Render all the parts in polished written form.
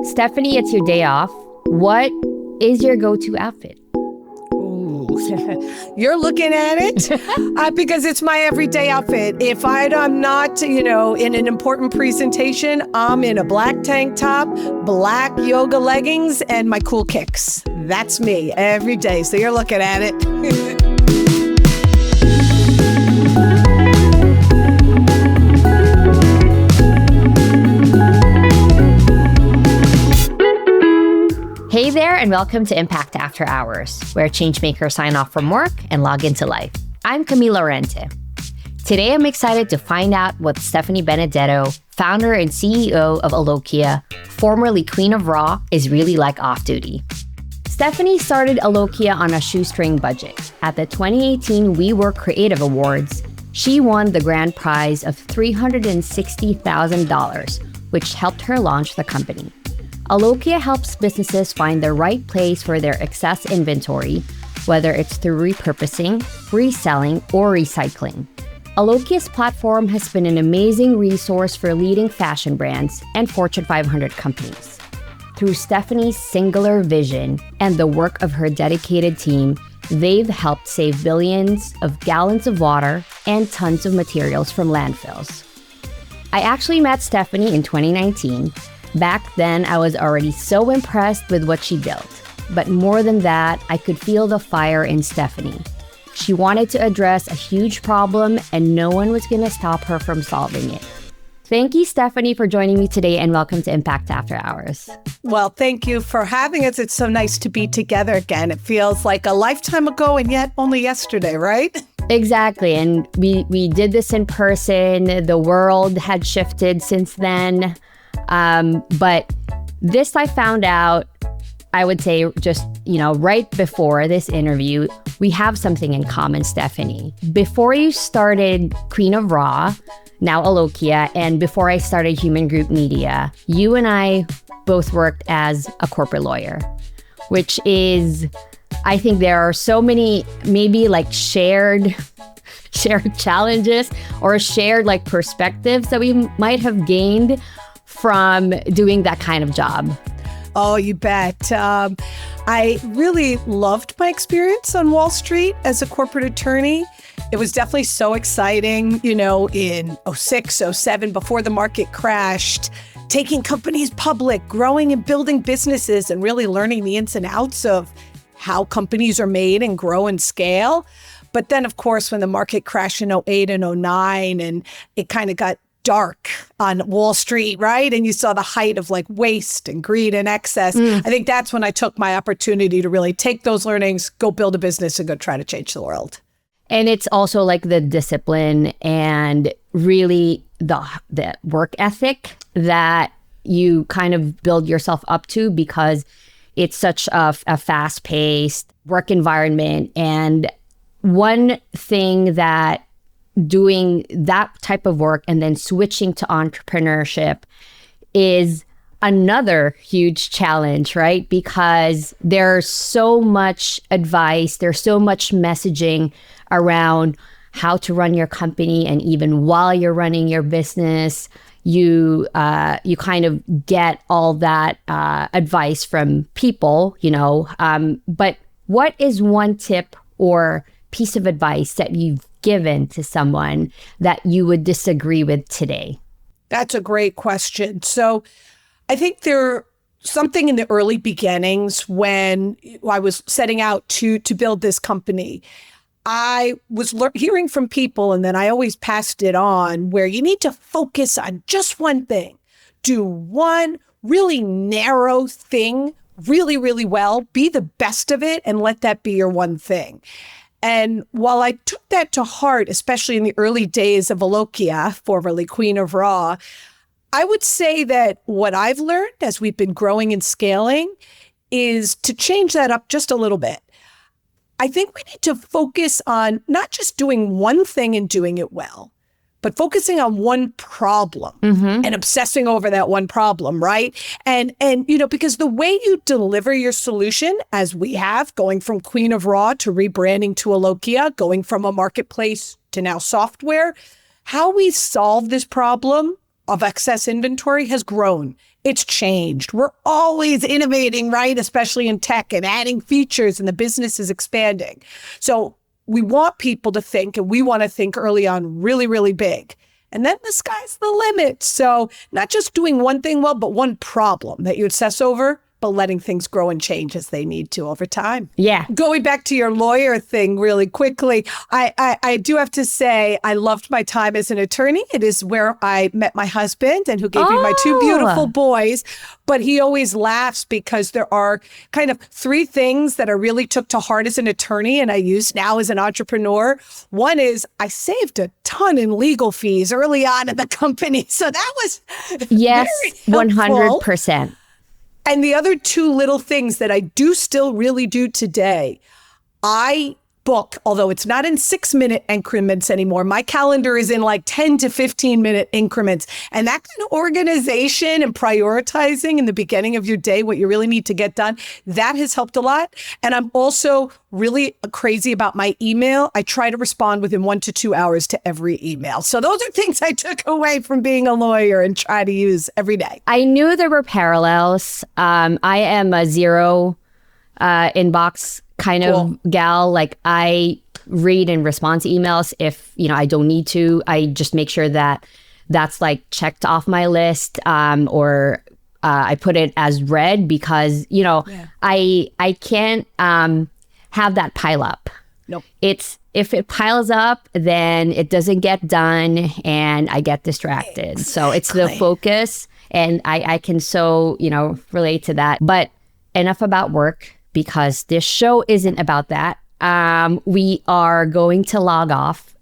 Stephanie, it's your day off. What is your go-to outfit? Ooh, you're looking at it because it's my everyday outfit. If I'm not, in an important presentation, I'm in a black tank top, black yoga leggings, and my cool kicks. That's me every day. So you're looking at it. Hey there, and welcome to Impact After Hours, where changemakers sign off from work and log into life. I'm Camila Lorente. Today, I'm excited to find out what Stephanie Benedetto, founder and CEO of Alokia, formerly Queen of Raw, is really like off-duty. Stephanie started Alokia on a shoestring budget. At the 2018 We Work Creative Awards, she won the grand prize of $360,000, which helped her launch the company. Alokia helps businesses find the right place for their excess inventory, whether it's through repurposing, reselling, or recycling. Alokia's platform has been an amazing resource for leading fashion brands and Fortune 500 companies. Through Stephanie's singular vision and the work of her dedicated team, they've helped save billions of gallons of water and tons of materials from landfills. I actually met Stephanie in 2019. Back then, I was already so impressed with what she built. But more than that, I could feel the fire in Stephanie. She wanted to address a huge problem, and no one was going to stop her from solving it. Thank you, Stephanie, for joining me today, and welcome to Impact After Hours. Well, thank you for having us. It's so nice to be together again. It feels like a lifetime ago, and yet only yesterday, right? Exactly. And we did this in person. The world had shifted since then. But this I found out, I would say just, right before this interview, we have something in common, Stephanie. Before you started Queen of Raw, now Alokia, and before I started Human Group Media, you and I both worked as a corporate lawyer, which is, I think there are so many, maybe like shared challenges or shared like perspectives that we might have gained from doing that kind of job. Oh, you bet. I really loved my experience on Wall Street as a corporate attorney. It was definitely so exciting, in 06, 07, before the market crashed, taking companies public, growing and building businesses, and really learning the ins and outs of how companies are made and grow and scale. But then, of course, when the market crashed in 08 and 09, and it kind of got dark on Wall Street, right? And you saw the height of like waste and greed and excess. I think that's when I took my opportunity to really take those learnings, go build a business and go try to change the world. And it's also like the discipline and really the work ethic that you kind of build yourself up to, because it's such a fast-paced work environment. And one thing that doing that type of work and then switching to entrepreneurship is another huge challenge, right? Because there's so much advice, there's so much messaging around how to run your company, and even while you're running your business, you kind of get all that advice from people, But what is one tip or piece of advice that you've given to someone that you would disagree with today? That's a great question. So I think there's something in the early beginnings when I was setting out to build this company. I was hearing from people, and then I always passed it on, where you need to focus on just one thing. Do one really narrow thing really, really well. Be the best of it and let that be your one thing. And while I took that to heart, especially in the early days of Alokia, formerly Queen of Raw, I would say that what I've learned as we've been growing and scaling is to change that up just a little bit. I think we need to focus on not just doing one thing and doing it well, but focusing on one problem and obsessing over that one problem, right? And because the way you deliver your solution, as we have, going from Queen of Raw to rebranding to Alokia, going from a marketplace to now software, how we solve this problem of excess inventory has grown. it's changed. We're always innovating, right? Especially in tech and adding features, and the business is expanding. So we want people to think, and we want to think early on really, really big. And then the sky's the limit. So not just doing one thing well, but one problem that you obsess over, but letting things grow and change as they need to over time. Yeah. Going back to your lawyer thing really quickly, I do have to say I loved my time as an attorney. It is where I met my husband and who gave me my two beautiful boys. But he always laughs because there are kind of three things that I really took to heart as an attorney and I use now as an entrepreneur. One is I saved a ton in legal fees early on in the company. So that was yes, very helpful. 100%. And the other two little things that I do still really do today, I book, although it's not in 6-minute increments anymore. My calendar is in like 10 to 15-minute increments. And that kind of organization and prioritizing in the beginning of your day, what you really need to get done, that has helped a lot. And I'm also really crazy about my email. I try to respond within 1 to 2 hours to every email. So those are things I took away from being a lawyer and try to use every day. I knew there were parallels. I am a zero inbox kind of gal. Like I read and respond to emails if, I don't need to. I just make sure that that's like checked off my list or I put it as read because, I can't have that pile up. Nope. If it piles up, then it doesn't get done and I get distracted. Exactly. So it's the focus and I can so, relate to that. But enough about work because this show isn't about that. We are going to log off,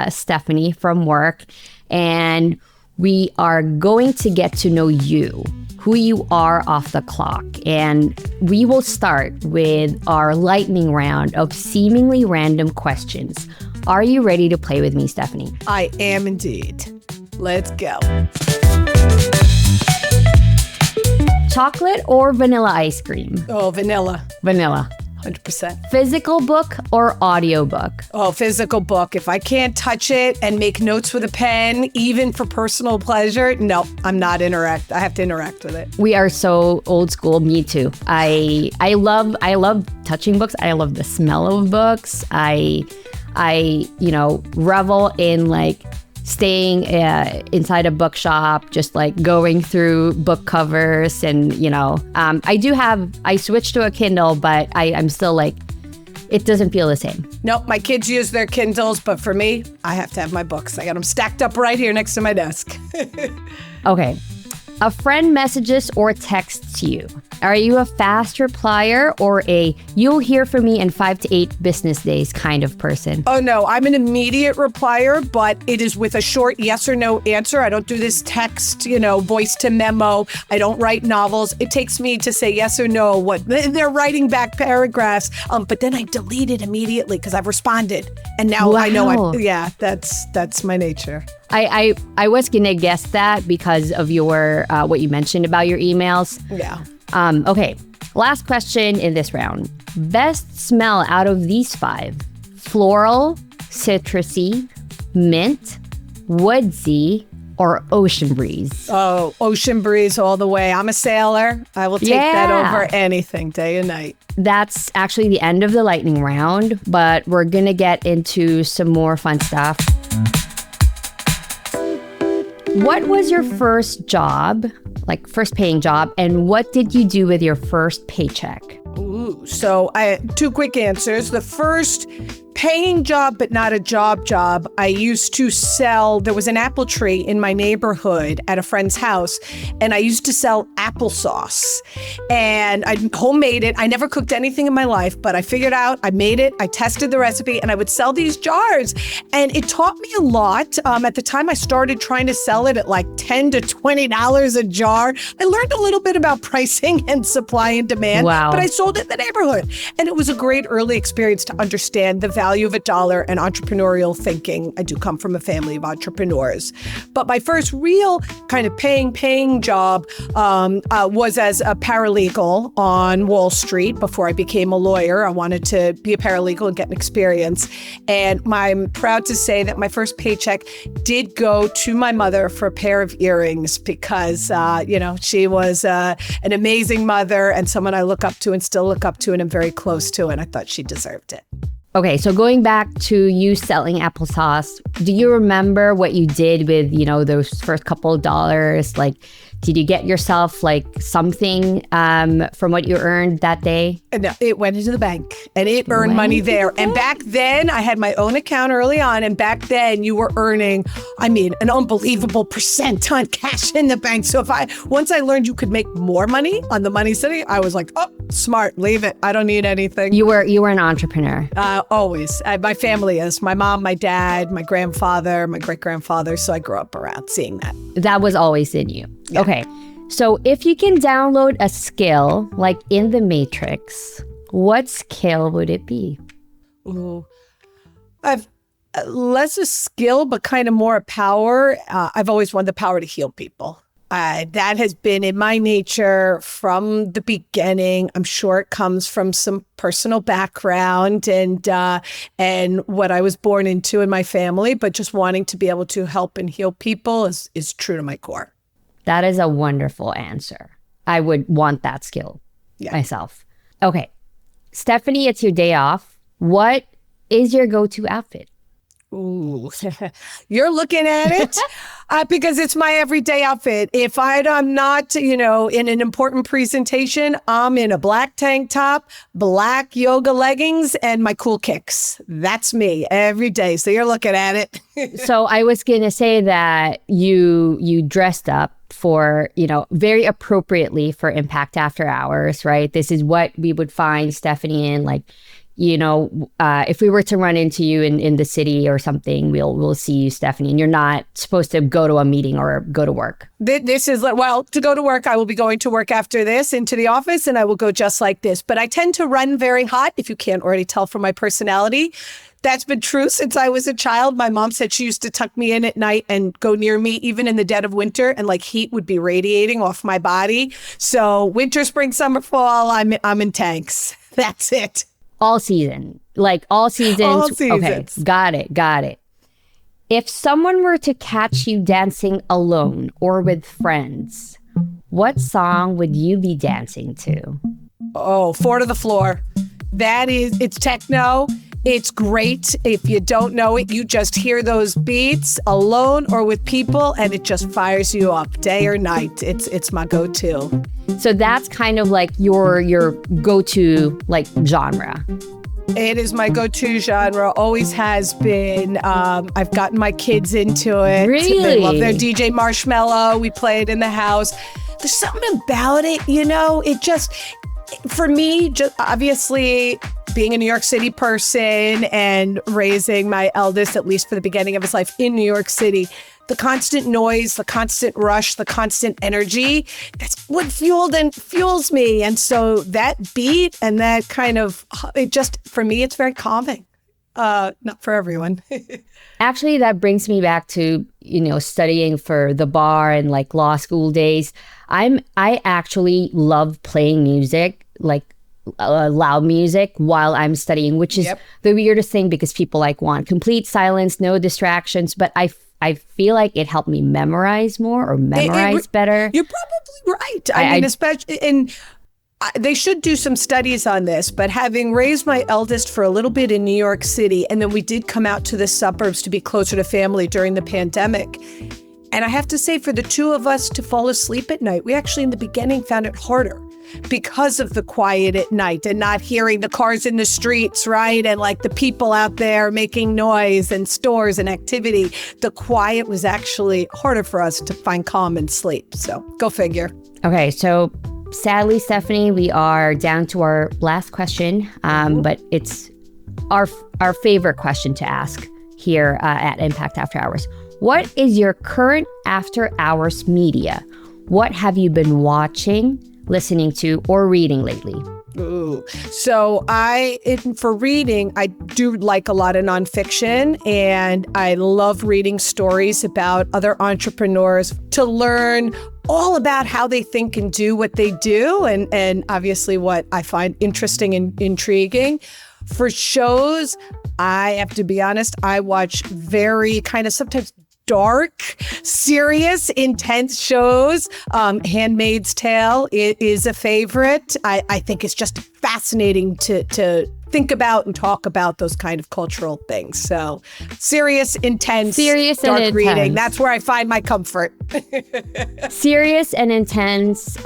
Stephanie, from work and we are going to get to know you, who you are off the clock. And we will start with our lightning round of seemingly random questions. Are you ready to play with me, Stephanie? I am indeed. Let's go. Chocolate or vanilla ice cream? Oh, vanilla. Vanilla. 100%. Physical book or audiobook? Oh, physical book. If I can't touch it and make notes with a pen, even for personal pleasure, no, I'm not I have to interact with it. We are so old school. Me too. I love touching books. I love the smell of books. I revel in like staying inside a bookshop, just like going through book covers and, I switched to a Kindle, but I'm still like, it doesn't feel the same. Nope, my kids use their Kindles, but for me, I have to have my books. I got them stacked up right here next to my desk. Okay. A friend messages or texts you. Are you a fast replier or a you'll hear from me in 5 to 8 business days kind of person? Oh, no, I'm an immediate replier, but it is with a short yes or no answer. I don't do this text, voice to memo. I don't write novels. It takes me to say yes or no. What they're writing back paragraphs, but then I delete it immediately because I've responded. And now I know that's my nature. I was gonna guess that because of your what you mentioned about your emails. Yeah. Okay. Last question in this round. Best smell out of these 5: floral, citrusy, mint, woodsy, or ocean breeze? Oh, ocean breeze all the way. I'm a sailor. I will take that over anything, day and night. That's actually the end of the lightning round, but we're gonna get into some more fun stuff. What was your first job, like first paying job, and what did you do with your first paycheck? Ooh, so I had 2 quick answers. The first, paying job, but not a job. I used to sell, there was an apple tree in my neighborhood at a friend's house, and I used to sell applesauce. And I homemade it. I never cooked anything in my life, but I figured out, I made it, I tested the recipe, and I would sell these jars. And it taught me a lot. At the time I started trying to sell it at like $10 to $20 a jar. I learned a little bit about pricing and supply and demand, but I sold it in the neighborhood. And it was a great early experience to understand the value value of a dollar and entrepreneurial thinking. I do come from a family of entrepreneurs. But my first real kind of paying job was as a paralegal on Wall Street. Before I became a lawyer, I wanted to be a paralegal and get an experience. And I'm proud to say that my first paycheck did go to my mother for a pair of earrings because, she was an amazing mother and someone I look up to and still look up to and I'm very close to. And I thought she deserved it. Okay, so going back to you selling applesauce, do you remember what you did with, those first couple of dollars? Like, did you get yourself like something from what you earned that day? No, it went into the bank and it earned money there. And back then I had my own account early on. And back then you were earning, an unbelievable % on cash in the bank. So once I learned you could make more money on the money sitting, I was like, oh, smart, leave it. I don't need anything. You were an entrepreneur. Always. My family is. My mom, my dad, my grandfather, my great-grandfather. So I grew up around seeing that. That was always in you. Yeah. Okay. So if you can download a skill like in the Matrix, what skill would it be? Ooh. I've less a skill, but kind of more a power. I've always wanted the power to heal people. That has been in my nature from the beginning. I'm sure it comes from some personal background and what I was born into in my family, but just wanting to be able to help and heal people is true to my core. That is a wonderful answer. I would want that skill myself. Okay. Stephanie, it's your day off. What is your go-to outfit? Ooh, you're looking at it because it's my everyday outfit. If I'm not, in an important presentation, I'm in a black tank top, black yoga leggings, and my cool kicks. That's me every day. So you're looking at it. So I was going to say that you dressed up for, very appropriately for Impact After Hours, right? This is what we would find Stephanie in, like, if we were to run into you in the city or something, we'll see you, Stephanie, and you're not supposed to go to a meeting or go to work. This is, to go to work, I will be going to work after this into the office and I will go just like this. But I tend to run very hot, if you can't already tell from my personality. That's been true since I was a child. My mom said she used to tuck me in at night and go near me even in the dead of winter, and like heat would be radiating off my body. So winter, spring, summer, fall, I'm in tanks. That's it. All season, like all seasons. All seasons. Okay, got it. If someone were to catch you dancing alone or with friends, what song would you be dancing to? Oh, Four to the Floor. It's techno. It's great. If you don't know it, you just hear those beats alone or with people and it just fires you up day or night. It's my go-to. So that's kind of like your go-to like genre. It is my go-to genre, always has been. I've gotten my kids into it. Really? They love their DJ Marshmello. We play it in the house. There's something about it, it just, for me, just obviously being a New York City person and raising my eldest, at least for the beginning of his life in New York City, the constant noise, the constant rush, the constant energy, that's what fuels me. And so that beat and that kind of, for me, it's very calming. Not for everyone. Actually, that brings me back to, studying for the bar and like law school days. I actually love playing music, like loud music while I'm studying, which is the weirdest thing because people want complete silence, no distractions. But I feel like it helped me memorize more or memorize better. You're probably right. I mean, especially they should do some studies on this, but having raised my eldest for a little bit in New York City, and then we did come out to the suburbs to be closer to family during the pandemic. And I have to say, for the two of us to fall asleep at night, we actually in the beginning found it harder because of the quiet at night and not hearing the cars in the streets, right? And like the people out there making noise and stores and activity. The quiet was actually harder for us to find calm and sleep. So go figure. Okay, so sadly, Stephanie, we are down to our last question, but it's our favorite question to ask here at Impact After Hours. What is your current after hours media? What have you been watching, listening to, or reading lately? Ooh. So for reading, I do like a lot of nonfiction, and I love reading stories about other entrepreneurs to learn all about how they think and do what they do, and obviously what I find interesting and intriguing. For shows, I have to be honest, I watch very kind of sometimes dark, serious, intense shows. Handmaid's Tale is a favorite. I think it's just fascinating to think about and talk about those kind of cultural things. So serious, intense, dark reading. That's where I find my comfort. Serious and intense,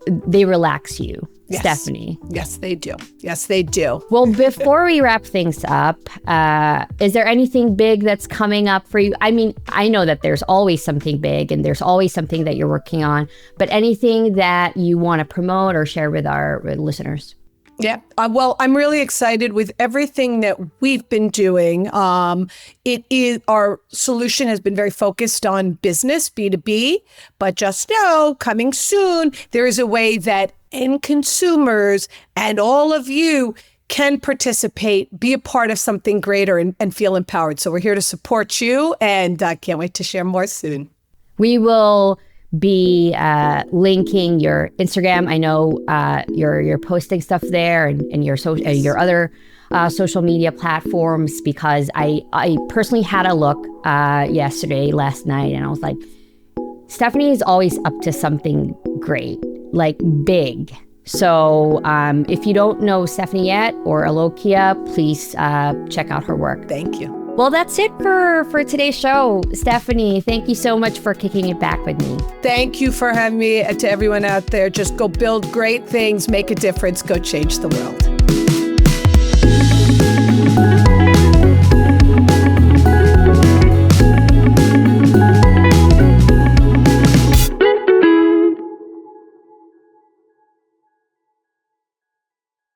they relax you. Yes. Stephanie. Yes, they do. Yes, they do. Well, before we wrap things up, is there anything big that's coming up for you? I mean, I know that there's always something big and there's always something that you're working on, but anything that you want to promote or share with our listeners? Yeah. Well, I'm really excited with everything that we've been doing. Our solution has been very focused on business, B2B, but just know, coming soon, there is a way that end consumers and all of you can participate, be a part of something greater and feel empowered. So we're here to support you, and can't wait to share more soon. We will be linking your Instagram. I know you're posting stuff there and your other social media platforms, because I personally had a look last night, and I was like, Stephanie is always up to something great, like big. So if you don't know Stephanie yet, or Alokia, please check out her work. Thank you. Well, that's it for today's show. Stephanie, thank you so much for kicking it back with me. Thank you for having me. And to everyone out there, just go build great things, make a difference, go change the world.